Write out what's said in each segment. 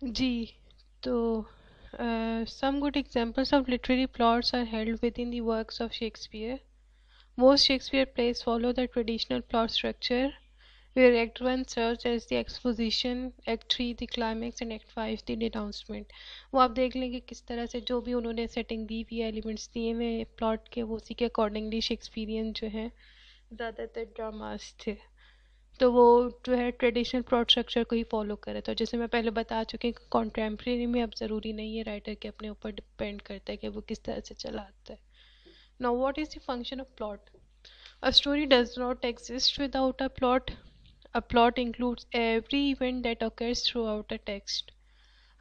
जी, तो some good examples of literary plots are held within the works of Shakespeare. Most Shakespeare plays follow the traditional plot structure, where Act 1 serves as the exposition, Act 3 the climax and Act 5 the denouncement. वो आप देख लेंगे किस तरह से जो भी उन्होंने सेटिंग दी हुई है, एलिमेंट्स दिए हुए प्लॉट के, वो उसी के अकॉर्डिंगली शेक्सपियरियन जो है ज़्यादातर ड्रामास थे। तो वो जो है ट्रेडिशनल प्लॉट स्ट्रक्चर को ही फॉलो करे। तो जैसे मैं पहले बता चुकी हूँ, कॉन्टेम्प्रेरी में अब ज़रूरी नहीं है, राइटर के अपने ऊपर डिपेंड करता है कि वो किस तरह से चलाता है। Now what is the function of plot? A story does not exist without a plot. A plot includes every event that occurs throughout a text.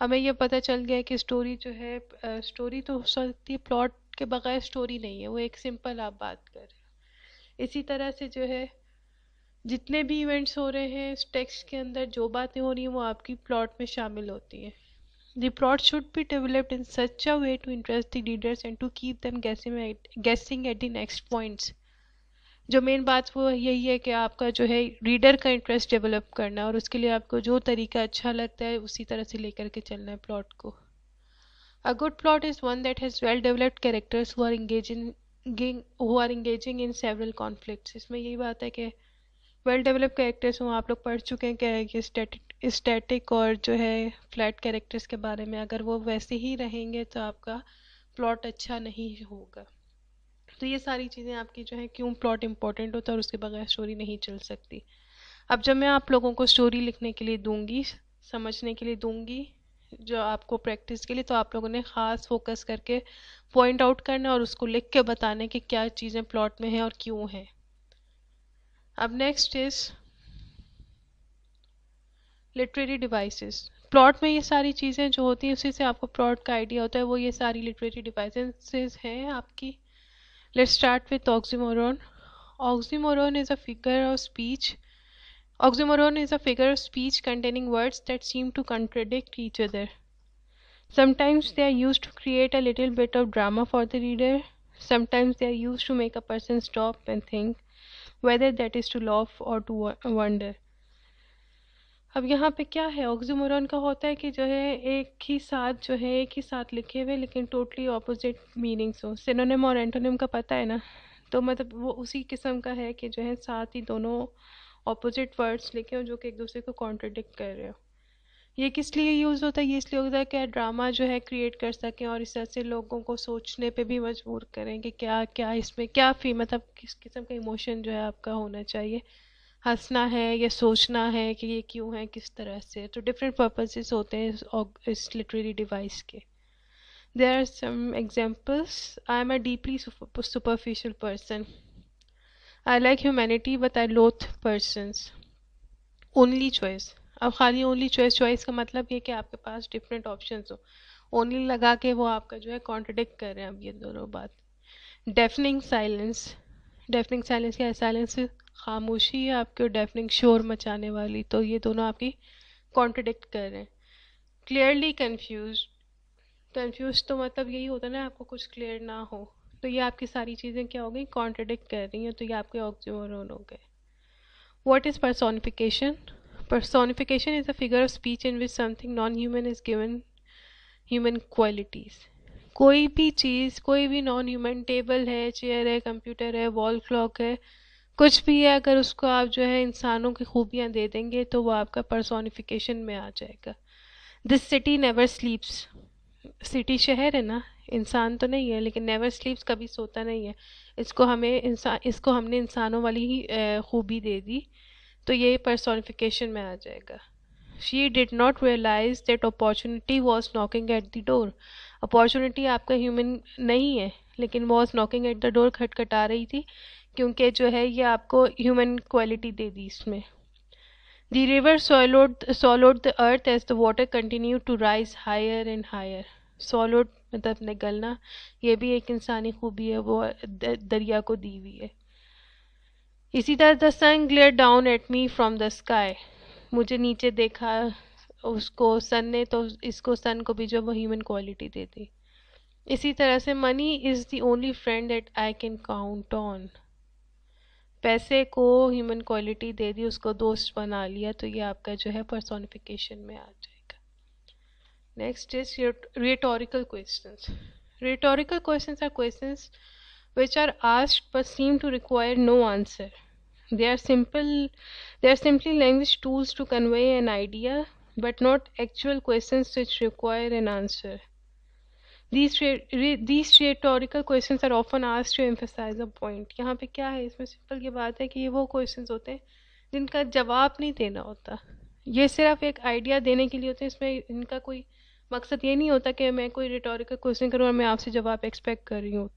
हमें ये पता चल गया है कि स्टोरी जो है, स्टोरी तो हो सकती है, प्लॉट के बगैर स्टोरी नहीं है, वो एक सिंपल आप बात कर रहे हो। इसी तरह से जो है जितने भी इवेंट्स हो रहे हैं इस टेक्स्ट के अंदर, जो बातें हो रही हैं वो आपकी प्लॉट में शामिल होती हैं। The plot should be developed in such a way to interest the readers and to keep them guessing at the next points. जो मेन बात वो यही है कि आपका जो है रीडर का इंटरेस्ट डेवलप करना है, और उसके लिए आपको जो तरीका अच्छा लगता है उसी तरह से लेकर के चलना है प्लॉट को। A good plot is one that has well developed characters who are engaging in several conflicts. इसमें यही बात है कि वेल डेवलप कैरेक्टर्स हूँ, आप लोग पढ़ चुके हैं क्या है कि स्टैटिक और जो है फ्लैट कैरेक्टर्स के बारे में। अगर वो वैसे ही रहेंगे तो आपका प्लॉट अच्छा नहीं होगा। तो ये सारी चीज़ें आपकी जो है क्यों प्लॉट इंपॉर्टेंट होता है और उसके बगैर स्टोरी नहीं चल सकती। अब जब मैं आप लोगों को स्टोरी लिखने के लिए दूंगी, समझने के लिए दूंगी, जो आपको प्रैक्टिस के लिए, तो आप लोगों ने ख़ास फोकस करके पॉइंट आउट करना और उसको लिख के बताना कि क्या चीज़ें प्लॉट में हैं और क्यों हैं। अब next is literary devices. Plot में ये सारी चीज़ें जो होती हैं उसी से आपको प्लॉट का आइडिया होता है, वो ये सारी लिटरेरी डिवाइसेस हैं आपकी। Let's start with oxymoron. Oxymoron is a figure of speech. Oxymoron is a figure of speech containing words that seem to contradict each other. Sometimes they are used to create a little bit of drama for the reader. Sometimes they are used to make a person stop and think, whether that is to laugh or to wonder. अब यहाँ पे क्या है, oxymoron का होता है कि जो है एक ही साथ लिखे हुए लेकिन टोटली ऑपोजिट मीनिंग्स हो। सिनोनिम और एंटोनिम का पता है ना, तो मतलब वो उसी किस्म का है कि जो है साथ ही दोनों ऑपोजिट वर्ड्स लिखे हो जो कि एक दूसरे को कॉन्ट्रडिक्ट कर रहे हो। ये किस लिए यूज़ होता है? ये इसलिए होता है कि ड्रामा जो है क्रिएट कर सकें और इस तरह से लोगों को सोचने पे भी मजबूर करें कि क्या क्या इसमें क्या मतलब किस किस्म का इमोशन जो है आपका होना चाहिए, हंसना है या सोचना है कि ये क्यों है, किस तरह से। तो डिफरेंट पर्पसेस होते हैं इस लिटरेरी डिवाइस के। There are some examples. I am a deeply superficial person. I like humanity but I loathe persons. Only choice. अब खाली ओनली चॉइस का मतलब ये कि आपके पास डिफरेंट ऑप्शंस हो। ओनली लगा के वो आपका जो है कॉन्ट्रडिक्ट कर रहे हैं अब ये दोनों बात। Deafening silence. डेफनिंग साइलेंस क्या है? साइलेंस खामोशी है आपके, डेफनिंग शोर मचाने वाली, तो ये दोनों आपकी कॉन्ट्रडिक्ट कर रहे हैं। Clearly confuse. कंफ्यूज तो मतलब यही होता है ना, आपको कुछ क्लियर ना हो, तो ये आपकी सारी चीज़ें क्या हो गई, कॉन्ट्रडिक्ट कर रही हैं, तो ये आपके ऑक्सीमोरॉन हो गए। What is personification? Personification is a figure of speech in which something non-human is given human qualities. कोई भी चीज़, कोई भी नॉन ह्यूमन, टेबल है, चेयर है, कंप्यूटर है, वॉल क्लॉक है, कुछ भी है, अगर उसको आप जो है इंसानों की खूबियाँ दे देंगे तो वो आपका पर्सोनिफिकेशन में आ जाएगा। This city never स्लीप्स। सिटी शहर है ना, इंसान तो नहीं है, लेकिन नेवर स्लीप्स कभी सोता नहीं है। इसको हमने इंसानों वाली ही खूबी दे दी, तो ये पर्सोनिफिकेशन में आ जाएगा। She did not realise that opportunity was knocking at the door. Opportunity आपका ह्यूमन नहीं है, लेकिन was knocking at the door, खटखटा रही थी, क्योंकि जो है ये आपको ह्यूमन क्वालिटी दे दी इसमें। The river swallowed the earth as the water continue to rise higher and higher. swallowed मतलब निगलना, ये भी एक इंसानी खूबी है, वो दरिया को दी हुई है। इसी तरह the sun glare down at me from the sky. मुझे नीचे देखा उसको सन ने, तो इसको सन को भी जो वो ह्यूमन क्वालिटी दे दी। इसी तरह से money is the only friend that I can count on. पैसे को ह्यूमन क्वालिटी दे दी, उसको दोस्त बना लिया, तो ये आपका जो है पर्सोनिफिकेशन में आ जाएगा। Next is rhetorical questions. Rhetorical questions are questions which are asked but seem to require no answer. They are simple. They are simply language tools to convey an idea, but not actual questions which require an answer. These rhetorical questions are often asked to emphasize a point. यहाँ पे क्या है, इसमें simple ये बात है कि ये वो क्वेश्चंस होते हैं जिनका जवाब नहीं देना होता, ये सिर्फ एक आइडिया देने के लिए होते हैं। इसमें इनका कोई मकसद ये नहीं होता कि मैं कोई रिटोरिकल क्वेश्चन करूँ और मैं आपसे जवाब एक्सपेक्ट कर रही हूँ,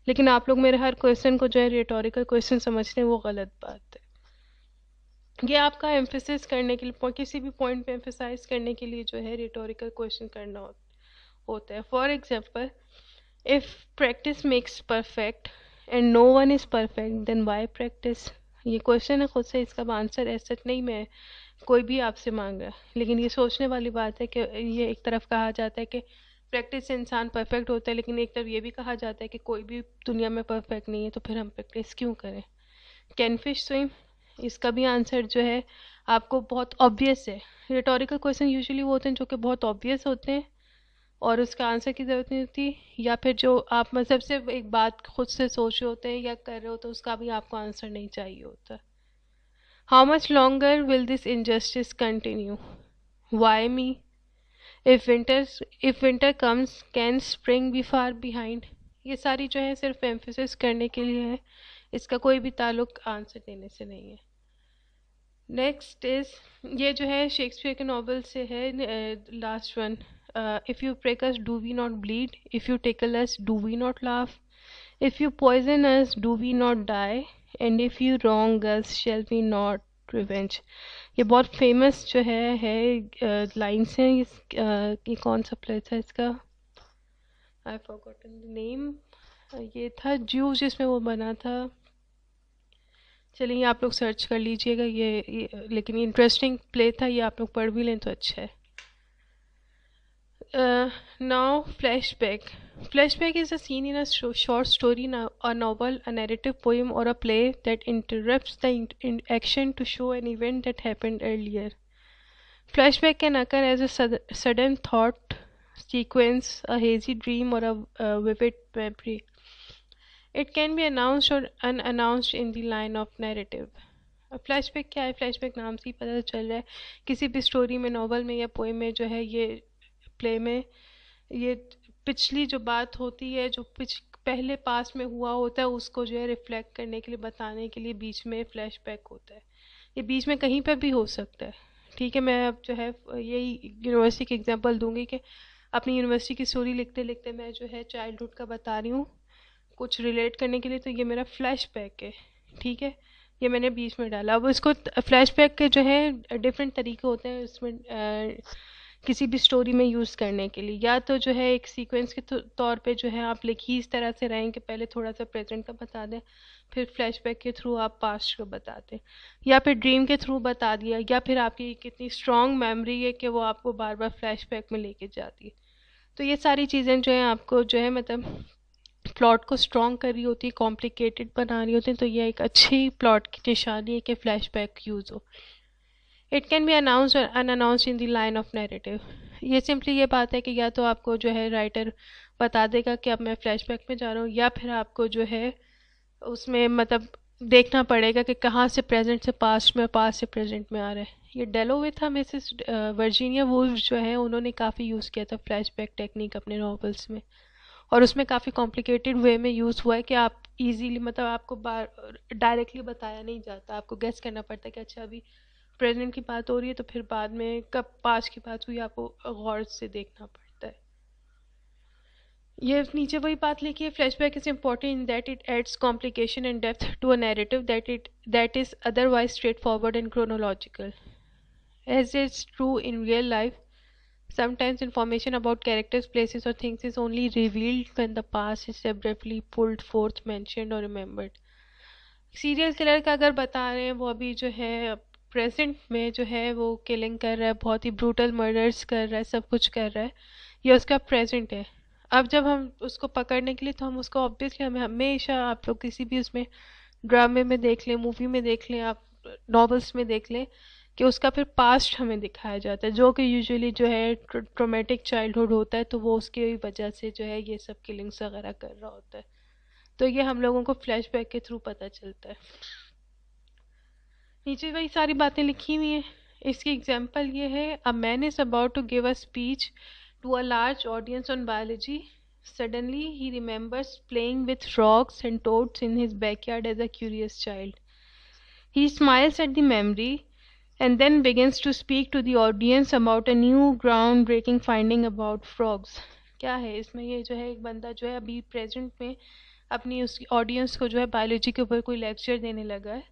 लेकिन आप लोग मेरे हर क्वेश्चन को जो है रिटोरिकल क्वेश्चन समझते हैं, वो गलत बात है। ये आपका एम्फेसिस करने के लिए, किसी भी पॉइंट पे एम्फेसाइज करने के लिए जो है रिटोरिकल क्वेश्चन करना होता है। For example, if practice makes perfect and no one is perfect then why practice. ये क्वेश्चन है खुद से, इसका आंसर ऐसा नहीं मैं कोई भी आपसे मांग रहा है, लेकिन ये सोचने वाली बात है कि ये एक तरफ कहा जाता है कि प्रैक्टिस से इंसान परफेक्ट होता है, लेकिन एक तरफ ये भी कहा जाता है कि कोई भी दुनिया में परफेक्ट नहीं है, तो फिर हम प्रैक्टिस क्यों करें। कैन फिश स्विम, इसका भी आंसर जो है आपको बहुत ऑब्वियस है। रिटोरिकल क्वेश्चन यूजुअली वो होते हैं जो कि बहुत ऑब्वियस होते हैं और उसका आंसर की ज़रूरत नहीं होती, या फिर जो आप मतलब सिर्फ एक बात खुद से सोच रहे होते हैं या कर रहे होते हैं, उसका भी आपको आंसर नहीं चाहिए होता। How much longer will this injustice continue, why me, if winter comes can spring be far behind. ये सारी जो है सिर्फ एम्फेसिस करने के लिए है, इसका कोई भी ताल्लुक आंसर देने से नहीं है। नेक्स्ट इज, ये जो है शेक्सपियर के नॉवल से है, last one. If you prick us, do we not bleed? If you tickle us, do we not laugh? If you poison us, do we not die? And if you wrong us, shall we not revenge? ये बहुत famous जो है lines हैं। ये कौन सा play था इसका, आई फॉरगॉटन द नेम। ये था ज्यूस जिसमें वो बना था। चलिए आप लोग सर्च कर लीजिएगा, ये लेकिन इंटरेस्टिंग प्ले था, ये आप लोग पढ़ भी लें तो अच्छा है। Now flashback. Flashback is a scene in a short story, a novel, a narrative poem, or a play that interrupts the action to show an event that happened earlier. Flashback can occur as a sudden thought sequence, a hazy dream, or a vivid memory. It can be announced or unannounced in the line of narrative. Flashback क्या है? Flashback नाम से ही पता चल रहा है, किसी भी स्टोरी में, नॉवल में या पोएम में जो है, ये प्ले में, ये पिछली जो बात होती है, जो पहले पास में हुआ होता है, उसको जो है रिफ्लेक्ट करने के लिए, बताने के लिए बीच में फ्लैशबैक होता है। ये बीच में कहीं पर भी हो सकता है, ठीक है। मैं अब जो है यही यूनिवर्सिटी की एग्जांपल दूंगी कि अपनी यूनिवर्सिटी की स्टोरी लिखते लिखते मैं जो है चाइल्डहुड का बता रही हूँ कुछ रिलेट करने के लिए, तो ये मेरा फ्लैशबैक है, ठीक है। ये मैंने बीच में डाला। अब इसको फ्लैशबैक के जो है डिफरेंट तरीके होते हैं इसमें किसी भी स्टोरी में यूज़ करने के लिए। या तो जो है एक सीक्वेंस के तौर पे जो है आप लिखी इस तरह से रहें कि पहले थोड़ा सा प्रेजेंट का बता दें, फिर फ्लैशबैक के थ्रू आप पास्ट को बता दें, या फिर ड्रीम के थ्रू बता दिया, या फिर आपकी कितनी स्ट्रॉन्ग मेमोरी है कि वो आपको बार बार फ्लैशबैक में लेके जाती है। तो ये सारी चीज़ें जो है आपको जो है मतलब प्लॉट को स्ट्रॉन्ग कर रही होती है, कॉम्प्लिकेटेड बना रही होती है। तो ये एक अच्छी प्लॉट की निशानी है कि फ्लैशबैक यूज़ हो। इट कैन बी अनाउंस और unannounced in the line of narrative. ये सिंपली ये बात है कि या तो आपको जो है राइटर बता देगा कि अब मैं फ्लैशबैक में जा रहा हूँ, या फिर आपको जो है उसमें मतलब देखना पड़ेगा कि कहाँ से प्रेजेंट से पास्ट में, पास्ट से प्रेजेंट में आ रहा है। ये डेलोविथ, मिसेस वर्जीनिया वुल्फ जो है, उन्होंने काफ़ी यूज़ किया था फ्लैशबैक टेक्निक अपने नॉवेल्स में, और उसमें काफ़ी कॉम्प्लिकेटेड वे में यूज़ हुआ है कि आप इजीली मतलब आपको डायरेक्टली बताया नहीं जाता, आपको गेस करना पड़ता है कि अच्छा अभी प्रेजेंट की बात हो रही है, तो फिर बाद में कब पास्ट की बात हुई, आपको गौर से देखना पड़ता है। ये नीचे वही बात लिखी है, flashback is important in that it adds complication and depth to a narrative that is otherwise straightforward and chronological. As is true in real life, sometimes information about characters, places or things is only revealed when the past is abruptly pulled forth, mentioned or remembered. Serial killer का अगर बता रहे हैं, वो अभी जो है present में जो है वो किलिंग कर रहा है, बहुत ही ब्रूटल मर्डर्स कर रहा है, सब कुछ कर रहा है, ये उसका प्रेजेंट है। अब जब हम उसको पकड़ने के लिए, तो हम उसको ऑब्वियसली, हमें हमेशा, आप लोग किसी भी उसमें ड्रामे में देख लें, मूवी में देख लें, आप नॉवेल्स में देख लें, कि उसका फिर पास्ट हमें दिखाया जाता है, जो कि यूजुअली जो है ट्रोमेटिक चाइल्डहुड होता है, तो वो उसकी वजह से जो है ये सब किलिंग्स वगैरह कर रहा होता है। तो ये हम लोगों को फ्लैशबैक के थ्रू पता चलता है। नीचे वही सारी बातें लिखी हुई हैं। इसकी एग्जांपल ये है, a man is about to give a speech to a large audience on biology, suddenly he remembers playing with frogs and toads in his backyard as a curious child. He smiles at the memory and then begins to speak to the audience about a new groundbreaking finding about frogs. क्या है इसमें, ये जो है एक बंदा जो है अभी प्रेजेंट में अपनी उस ऑडियंस को जो है बायोलॉजी के ऊपर कोई लेक्चर देने लगा है,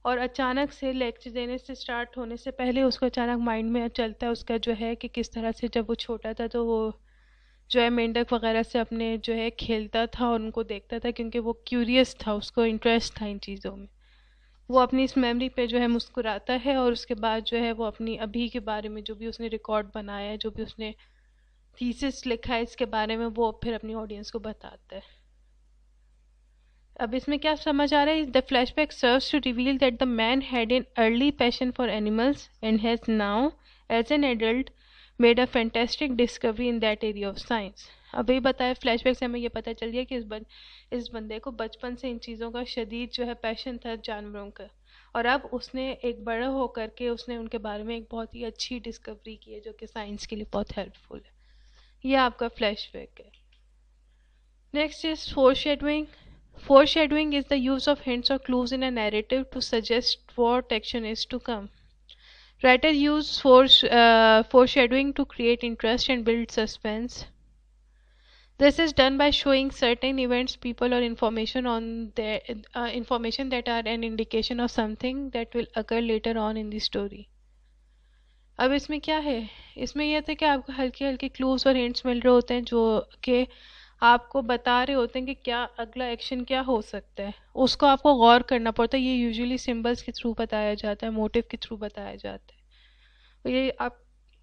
और अचानक से लेक्चर देने से स्टार्ट होने से पहले उसको अचानक माइंड में चलता है उसका जो है कि किस तरह से जब वो छोटा था तो वो जो है मेंढक वगैरह से अपने जो है खेलता था और उनको देखता था, क्योंकि वो क्यूरियस था, उसको इंटरेस्ट था इन चीज़ों में। वो अपनी इस मेमोरी पे जो है मुस्कुराता है, और उसके बाद जो है वो अपनी अभी के बारे में जो भी उसने रिकॉर्ड बनाया है, जो भी उसने थीसिस लिखा है इसके बारे में, वो फिर अपनी ऑडियंस को बताता है। अब इसमें क्या समझ आ रहा है, the flashback serves to reveal that the man had an early passion for animals and has now as an adult made a fantastic discovery in that area of science. अब ये बताया, फ्लैशबैक से हमें ये पता चल गया कि इस बंदे को बचपन से इन चीज़ों का शदीद जो है पैशन था जानवरों का, और अब उसने एक बड़ा होकर के उसने उनके बारे में एक बहुत ही अच्छी डिस्कवरी की है जो कि साइंस के लिए बहुत हेल्पफुल है। ये आपका फ्लैशबैक है। Next is foreshadowing. Foreshadowing is the use of hints or clues in a narrative to suggest what action is to come. Writers use foreshadowing to create interest and build suspense. This is done by showing certain events, people, or information on their information that are an indication of something that will occur later on in the story. अब इसमें क्या है, इसमें यह था कि आपको हल्के हल्के क्लूज और हिंट्स मिल रहे होते हैं जो कि आपको बता रहे होते हैं कि क्या अगला एक्शन क्या हो सकता है, उसको आपको गौर करना पड़ता है। ये यूजुअली सिंबल्स के थ्रू बताया जाता है, मोटिव के थ्रू बताया जाता है।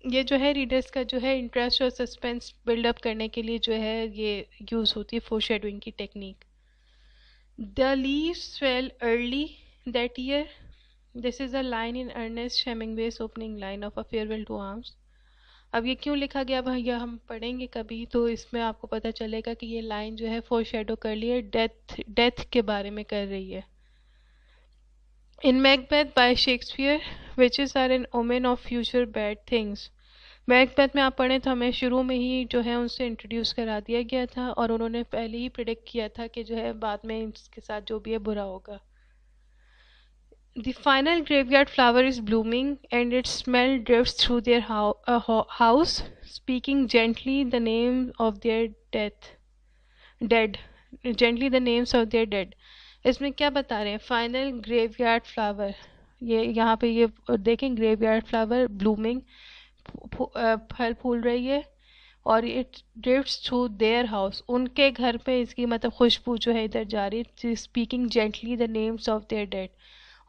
ये जो है रीडर्स का जो है इंटरेस्ट और सस्पेंस बिल्डअप करने के लिए जो है ये यूज़ होती है फोरशैडोइंग की technique. The leaves fell early that year. This is a line in Ernest Hemingway's opening line of a farewell to arms. अब ये क्यों लिखा गया भैया, हम पढ़ेंगे कभी तो इसमें आपको पता चलेगा कि ये लाइन जो है फोरशैडो कर ली है, डेथ के बारे में कर रही है। In Macbeth by Shakespeare, witches are an omen of future bad things. Macbeth में आप पढ़ें तो हमें शुरू में ही जो है उनसे इंट्रोड्यूस करा दिया गया था, और उन्होंने पहले ही प्रिडिक्ट किया था कि जो है बाद में इसके साथ जो भी है बुरा होगा। The final graveyard flower is blooming, and its smell drifts through their house, speaking gently the name of their dead, gently the names of their dead. इसमें क्या बता रहे हैं, फाइनल ग्रेवयार्ड फ्लावर, ये यहाँ पे ये देखें, ग्रेवयार्ड फ्लावर ब्लूमिंग, फल फूल रही है, और it drifts through their house, उनके घर पे इसकी मतलब खुशबू जो है इधर जा रही है, speaking gently the names of their dead,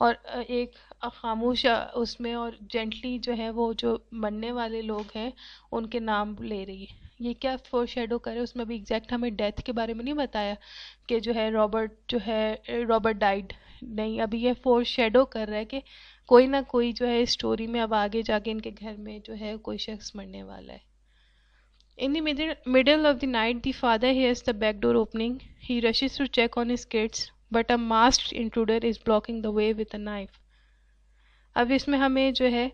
और एक खामोश उसमें और जेंटली जो है वो जो मरने वाले लोग हैं उनके नाम ले रही है। ये क्या फोरशैडो करे, उसमें भी एग्जैक्ट हमें डेथ के बारे में नहीं बताया कि जो है रॉबर्ट डाइड, नहीं, अभी ये फोरशैडो कर रहा है कि कोई ना कोई जो है स्टोरी में अब आगे जाके इनके घर में जो है कोई शख्स मरने वाला है। In the middle of the night, the father hears the back door opening. He rushes to check on his kids, but a masked intruder is blocking the way with a knife. अब इसमें हमें जो है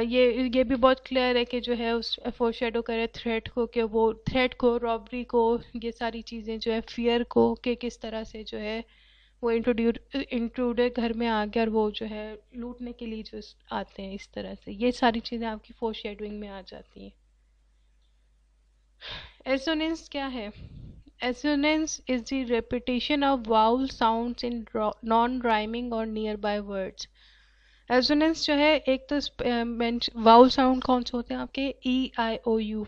ये भी बहुत clear है कि जो है उस फोरशैडो करे थ्रेट को, कि वो थ्रेट को, रॉबरी को, ये सारी चीज़ें जो है फियर को, कि किस तरह से जो है वो इंट्रूडर घर में आ गया और वो जो है लूटने के लिए जो आते हैं, इस तरह से ये सारी चीज़ें आपकी फोरशैडोइंग में आ जाती हैं। एसोनेंस क्या है? Assonance is the repetition of vowel sounds in non-rhyming or nearby words. Assonance जो है, एक तो वाउल साउंड कौन से होते हैं आपके, ई आई ओ यू,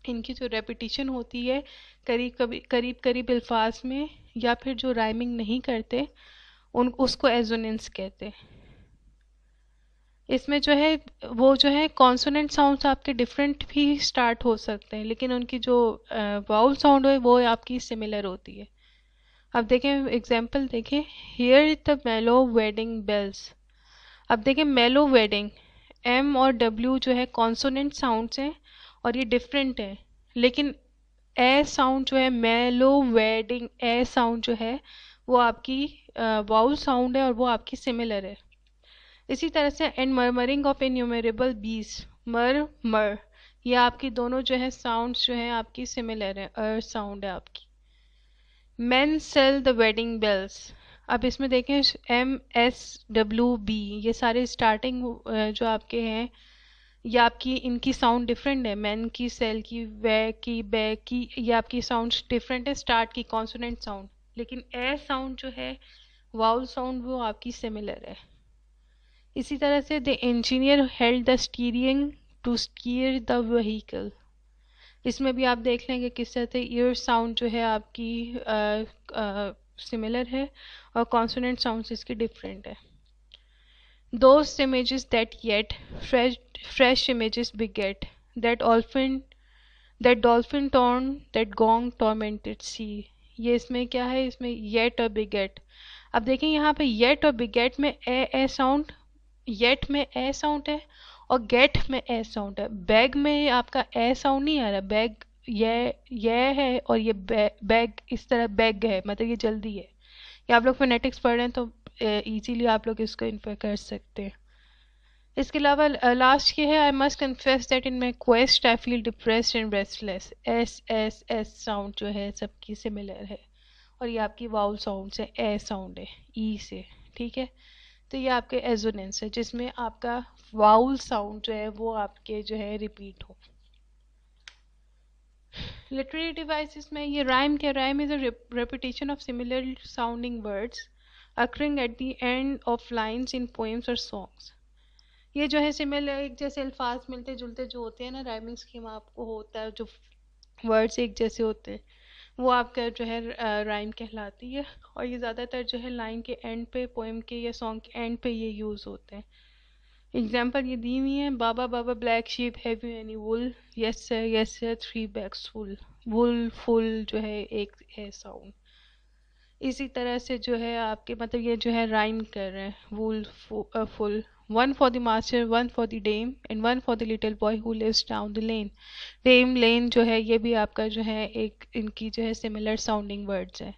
इनकी जो रेपिटिशन होती है करीब करीब अल्फाज में, या फिर जो राइमिंग नहीं करते उसको एसोनेंस कहते हैं। इसमें जो है वो जो है कॉन्सोनेंट साउंड्स आपके डिफरेंट भी स्टार्ट हो सकते हैं, लेकिन उनकी जो वाउल साउंड है वो आपकी सिमिलर होती है। अब देखें एग्जांपल देखें, हियर इज द मेलो वेडिंग बेल्स. अब देखिए मेलो वेडिंग, एम और डब्ल्यू जो है कॉन्सोनेंट साउंड्स हैं और ये डिफरेंट है, लेकिन ए साउंड जो है मेलो वेडिंग, ए साउंड जो है वो आपकी वाउल साउंड है और वो आपकी सिमिलर है। इसी तरह से एंड मरमरिंग ऑफ इन्यूमरेबल बीस, मर मर, ये आपकी दोनों जो है साउंड्स जो है आपकी सिमिलर है, साउंड है आपकी। Men sell the wedding bells, अब इसमें देखें MSWB, ये सारे स्टार्टिंग जो आपके हैं ये आपकी इनकी साउंड डिफरेंट है। मैन की, सेल की, वे की, बे की, ये आपकी साउंड डिफरेंट है स्टार्ट की कॉन्सोनेंट साउंड, लेकिन ए साउंड जो है वाउल साउंड वो आपकी सिमिलर है। इसी तरह से the engineer held the steering to steer the vehicle, इसमें भी आप देख लेंगे किस तरह से ईयर साउंड जो है आपकी सिमिलर है और कॉन्सोनेंट साउंड्स इसकी डिफरेंट है। Those images that yet fresh images beget, that dolphin torn, that gong tormented sea, ये इसमें क्या है, इसमें yet और beget। अब देखें यहाँ पे yet और beget में ए साउंड, yet में ए साउंड है और get में ए साउंड है। बैग में आपका ए साउंड नहीं आ रहा, बैग ये है और ये बैग इस तरह बैग है, मतलब ये जल्दी है। ये आप लोग फोनेटिक्स पढ़ रहे हैं तो इजीली आप लोग इसको इन्फर कर सकते हैं। इसके अलावा लास्ट की है, I must confess that in my quest I feel depressed and restless, S sound जो है सबकी सिमिलर है और ये आपकी वाउल साउंड से ए साउंड है ई से, ठीक है। तो ये आपके एजोनेंस है जिसमें आपका वाउल साउंड जो है वो आपके जो है रिपीट हो। लिटरेरी डिवाइसेस में ये राइम क्या, rhyme is a repetition of similar sounding words occurring at the end of lines in poems or songs, ये जो है सिमिलर एक जैसे अल्फाज मिलते जुलते जो होते हैं ना, राइमिंग स्कीम आपको होता है, जो वर्ड्स एक जैसे होते हैं वो आपका जो है राइम कहलाती है और ये ज़्यादातर जो है लाइन के एंड पे, पोएम के या सॉन्ग के एंड पे ये यूज़ होते हैं। एग्जाम्पल ये दी हुई है, baa baa black sheep have you any wool, yes sir 3 bags full, wool full जो है एक है साउंड। इसी तरह से जो है आपके मतलब ये जो है राइम कर रहे हैं, wool full, one for the master, one for the dame and one for the little boy who lives down the lane. Dame lane जो है ये भी आपका जो है एक इनकी जो है सिमिलर साउंडिंग वर्ड्स है।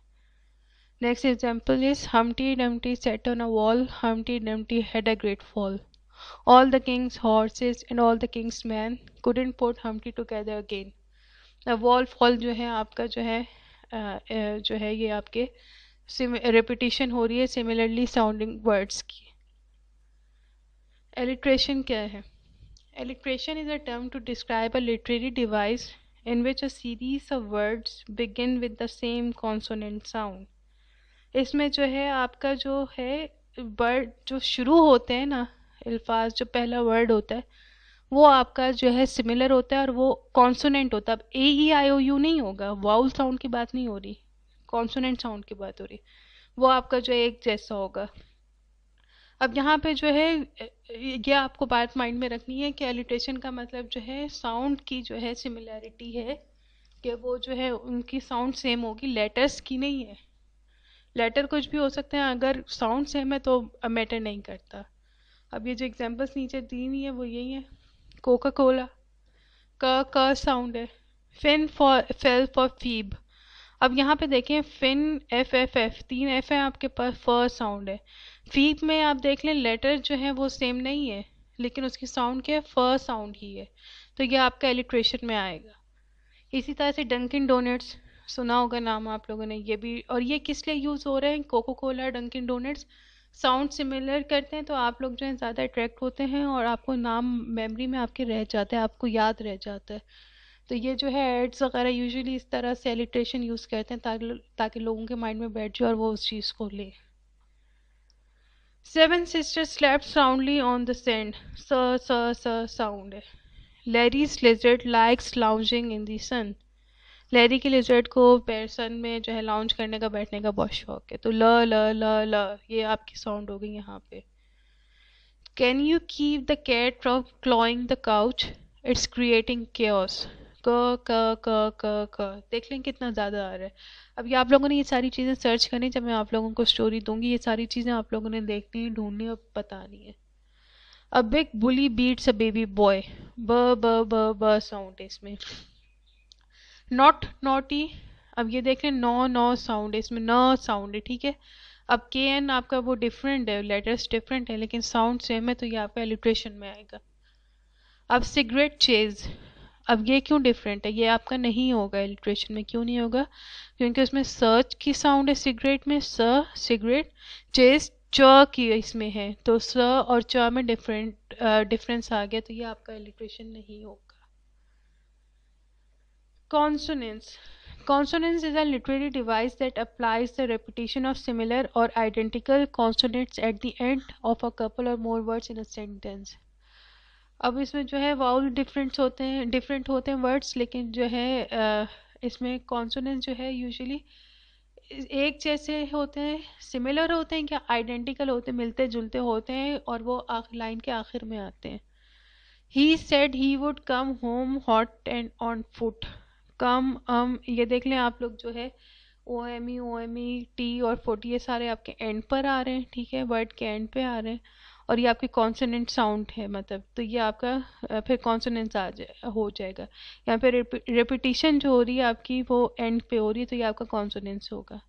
Next example is हमटी Dumpty set on a wall, हमटी Dumpty had a great fall, all the Kings horses and all the Kings man couldn't put हमटी together again. Wall fall जो है आपका जो है ये आपके repetition हो रही है सिमिलरली साउंडिंग वर्ड्स की। एलिट्रेशन क्या है? Alliteration is a term to describe a literary device in which a series of words begin with the same consonant sound। इसमें जो है आपका जो है वर्ड जो शुरू होते हैं ना, अल्फाज जो पहला वर्ड होता है वो आपका जो है सिमिलर होता है और वो कॉन्सोनेंट होता है। अब ए ई आई ओ यू नहीं होगा, वाउल साउंड की बात नहीं हो रही, कॉन्सोनेंट साउंड की बात हो रही, वो आपका जो है एक जैसा होगा। अब यहाँ पे जो है ये आपको बात माइंड में रखनी है कि एलिट्रेशन का मतलब जो है साउंड की जो है सिमिलैरिटी है, कि वो जो है उनकी साउंड सेम होगी, लेटर्स की नहीं है। लेटर कुछ भी हो सकते हैं, अगर साउंड सेम है तो मैटर नहीं करता। अब ये जो एग्जांपल्स नीचे दी हुई है वो यही है, कोका कोला क साउंड है, fin for fail for feeb. अब यहाँ पे देखें fin f f f 3 f है आपके पास, फ साउंड है। फीब में आप देख लें लेटर जो है वो सेम नहीं है लेकिन उसकी साउंड क्या है, फ साउंड ही है, तो ये आपका एलिट्रेशन में आएगा। इसी तरह से डंकिन डोनट्स सुना होगा नाम आप लोगों ने, ये भी, और ये किस लिए यूज़ हो रहे हैं, coco cola Dunkin Donuts sound similar करते हैं तो आप लोग जो है ज़्यादा अट्रैक्ट होते हैं और आपको नाम मेमोरी में आपके रह जाता है, आपको याद रह जाता है। तो ये जो है एड्स वगैरह यूजुअली इस तरह से एलिट्रेशन यूज़ करते हैं ताकि लोगों के माइंड में बैठ जाए और वो उस चीज़ को ले। Seven sisters slapped soundly on the sand, स साउंड है। Larry's lizard likes lounging in the sun, Larry के लिजर्ड को सन में जो है लाउंज करने का, बैठने का बहुत शौक है, तो ल ल ल ल ये आपकी साउंड हो गई यहाँ पे। Can you keep the cat from clawing the couch, it's creating chaos, क देख लें कितना ज़्यादा आ रहा है। अब ये आप लोगों ने ये सारी चीज़ें सर्च करनी, जब मैं आप लोगों को स्टोरी दूंगी ये सारी चीज़ें आप लोगों ने देखनी है, ढूंढनी और बतानी है। A big bully beats a baby boy, b b b ब साउंड है इसमें। नॉट नॉटी, अब ये देख लें नौ नौ साउंड है इसमें, न साउंड है, ठीक है। अब के एन आपका वो डिफरेंट है, लेटर्स डिफरेंट है लेकिन साउंड सेम है, तो ये आपका एलिट्रेशन में आएगा। अब सिगरेट चेज, अब ये क्यों डिफरेंट है, ये आपका नहीं होगा एलिट्रेशन में, क्यों नहीं होगा, क्योंकि उसमें सर्च की साउंड है सिगरेट में, स सिगरेट, चेज च की इसमें है, तो स और च में डिफरेंस आ गया, तो ये आपका एलिट्रेशन नहीं होगा। Consonance. Consonance is a literary device that applies the repetition of similar or identical consonants at the end of a couple or more words in a sentence. अब इसमें जो है वाउल डिफरेंट होते हैं वर्ड्स, लेकिन जो है इसमें कॉन्सोनेंट्स जो है यूजुअली एक जैसे होते हैं, सिमिलर होते हैं, क्या आइडेंटिकल होते हैं, मिलते जुलते होते हैं, और वो लाइन के आखिर में आते हैं। He said he would come home hot and on foot. कम ये देख लें आप लोग जो है ओ एम ई टी और फुट, ये सारे आपके एंड पर आ रहे हैं, ठीक है, वर्ड के एंड पे आ रहे हैं, और ये आपकी कॉन्सोनेंट साउंड है, मतलब तो ये आपका फिर कॉन्सोनेंट्स हो जाएगा। यहाँ पे रेपिटिशन जो हो रही है आपकी वो एंड पे हो रही है, तो ये आपका कॉन्सोनेंट्स होगा।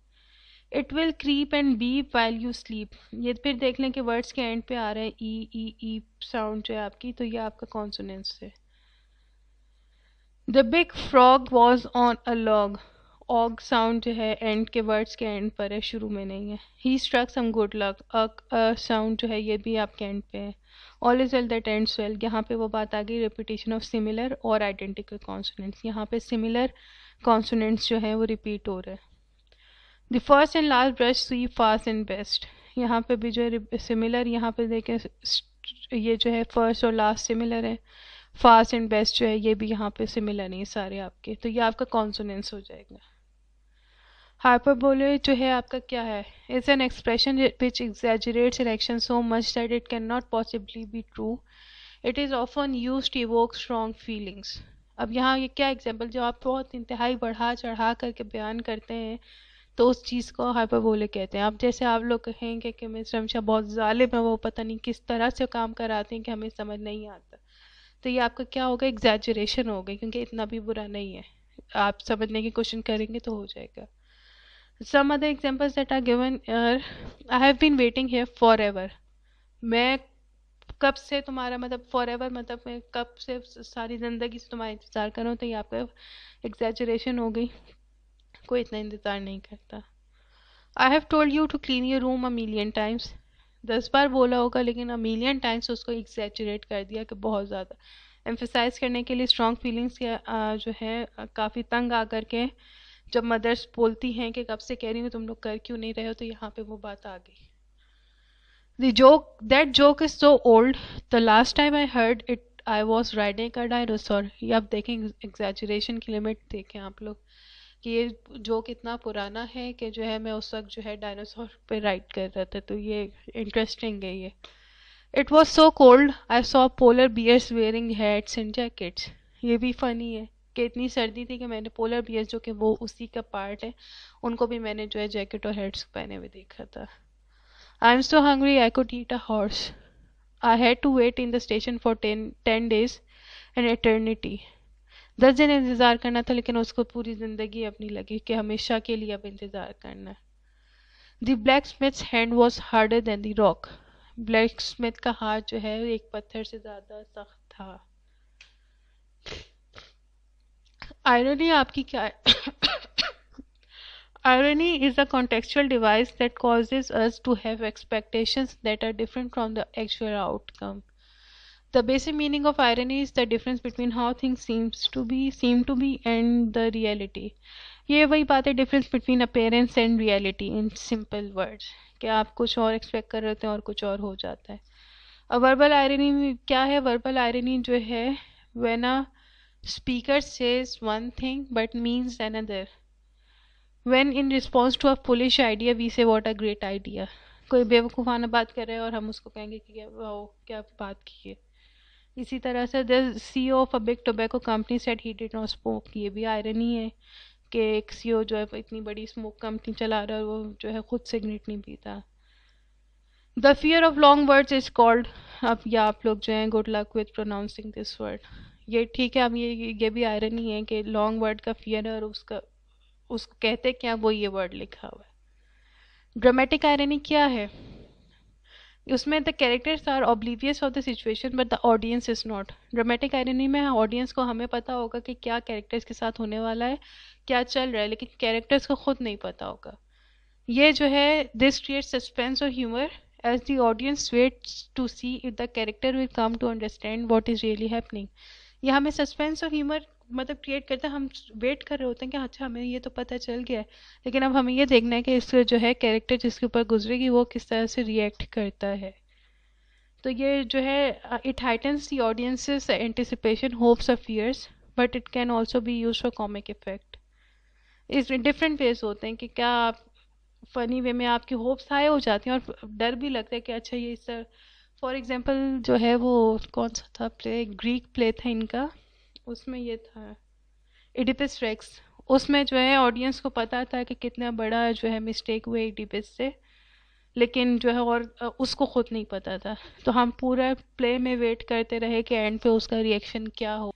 It will creep and beep while you sleep, ये फिर देख लें कि वर्ड्स के एंड पे आ रहे हैं ई साउंड जो है आपकी, तो ये आपका कॉन्सोनेंट्स है। The big frog was on a log, og sound जो है एंड के वर्ड्स के एंड पर है, शुरू में नहीं है। He struck some good luck, अ साउंड जो है ये भी आपके एंड पे है। All is well that ends well, यहाँ पे वो बात आ गई रिपीटेशन ऑफ सिमिलर और आइडेंटिकल कॉन्सोनेंट्स, यहाँ पे सिमिलर कॉन्सोनेंट्स जो है वो रिपीट हो रहे हैं। The first and last brush sweep fast and best, यहाँ पे भी जो है सिमिलर, यहाँ पे देखें ये जो है फर्स्ट और लास्ट सिमिलर है, फास्ट एंड बेस्ट जो है ये भी यहाँ पे सिमिलर नहीं सारे आपके, तो ये आपका कॉन्सोनेंस हो जाएगा। हाइपरबोले जो है आपका क्या है, it's an expression which exaggerates an action so much that it can not possibly be true, it is often used to evoke strong feelings. अब यहाँ ये क्या एग्जाम्पल, जो आप बहुत इंतहाई बढ़ा चढ़ा करके बयान करते हैं तो उस चीज़ को हाइपरबोले कहते हैं। अब जैसे आप लोग कहेंगे कि मिस्टर हमशा बहुत जालिम है, वो पता नहीं किस तरह से काम कराते हैं कि हमें समझ नहीं आता, तो ये आपका क्या होगा, एग्जैजरेशन हो गई, क्योंकि इतना भी बुरा नहीं है, आप समझने की कोशिश करेंगे तो हो जाएगा। Some other examples that are given, I have been waiting here for ever, मैं कब से तुम्हारा, मतलब फॉर एवर मतलब मैं कब से सारी ज़िंदगी से तुम्हारा इंतज़ार कर रहा हूँ, तो ये आपका एग्जैजरेशन हो गई, कोई इतना इंतज़ार नहीं करता। I have told you to clean your room a million times, 10 बार बोला होगा लेकिन अ मिलियन टाइम्स उसको एग्जैजरेट कर दिया कि बहुत ज़्यादा एम्फेसाइज करने के लिए स्ट्रॉन्ग फीलिंग्स के जो है काफ़ी तंग आ करके जब मदर्स बोलती हैं कि कब से कह रही हूँ तुम लोग कर क्यों नहीं रहे हो, तो यहाँ पे वो बात आ गई। The joke, that joke is so old. The last time I heard it, I was riding a dinosaur. ये आप देखें एग्जैजरेशन की लिमिट देखें आप लोग कि ये जोक इतना पुराना है कि जो है मैं उस वक्त जो है डायनासोर पे राइड कर रहा था, तो ये इंटरेस्टिंग है ये। It was so cold. I saw polar bears wearing hats and jackets. ये भी फनी है कि इतनी सर्दी थी कि मैंने पोलर बियर्स जो कि वो उसी का पार्ट है, उनको भी मैंने जो है जैकेट और हेड्स पहने हुए देखा था। I'm so hungry I could eat a horse. I had to wait in the station for 10 days, an eternity. 10 दिन इंतज़ार करना था, लेकिन उसको पूरी ज़िंदगी अपनी लगी कि हमेशा के लिए अब इंतज़ार करना है। The blacksmith's hand was harder than the rock. Blacksmith का हाथ जो है एक पत्थर से ज़्यादा सख्त था। आयरनी आपकी क्या है? Irony is a contextual device that causes us to have expectations that are different from the actual outcome. The basic meaning of irony is the difference between how things seem to be and the reality. ये वही बात है, difference between appearance and reality in simple words, कि आप कुछ और expect कर रहे होते हैं और कुछ और हो जाता है। अब verbal irony क्या है? Verbal irony जो है when a speaker says one thing but means another. When in response to a foolish idea we say what a great idea. कोई बेवकूफ़ाना बात कर रहे हैं और हम उसको कहेंगे कि वाओ क्या बात की है। इसी तरह से the CEO of a big tobacco company said he did not smoke, ये भी आयरनी है कि एक CEO जो है इतनी बड़ी स्मोक कंपनी चला रहा है और वो जो है खुद सिगरेट नहीं पीता। The fear of long words is called, अब या आप लोग जो हैं good luck with pronouncing this word, ये ठीक है। अब ये भी आयरनी है कि लॉन्ग वर्ड का फियर है और उसको कहते क्या, वो ये वर्ड लिखा हुआ है। ड्रामेटिक आयरनी क्या है, उसमें the characters are oblivious of the situation but the audience is not. Dramatic irony में ऑडियंस को, हमें पता होगा कि क्या कैरेक्टर्स के साथ होने वाला है, क्या चल रहा है, लेकिन कैरेक्टर्स को खुद नहीं पता होगा। ये जो है दिस क्रिएट सस्पेंस और humour as the audience waits to see if the character will come to understand what is really happening. ये हमें सस्पेंस और ह्यूमर मतलब क्रिएट करता है, हम वेट कर रहे होते हैं कि अच्छा हमें ये तो पता चल गया है, लेकिन अब हमें ये देखना है कि इसका जो है कैरेक्टर जिसके ऊपर गुजरेगी वो किस तरह से रिएक्ट करता है। तो ये जो है it heightens the audience's anticipation hopes और fears but it can also be use for comic effect. इस डिफरेंट वेज होते हैं कि क्या आप फनी वे में आपकी होप्स हाई हो जाती हैं और डर भी लगता है कि अच्छा ये सर, फॉर एग्जांपल जो है वो कौन सा था प्ले, ग्रीक प्ले था इनका, उसमें ये था इडिपस रेक्स। उसमें जो है ऑडियंस को पता था कि कितना बड़ा जो है मिस्टेक हुआ इडिपस से, लेकिन जो है और उसको खुद नहीं पता था। तो हम पूरा प्ले में वेट करते रहे कि एंड पे उसका रिएक्शन क्या हो।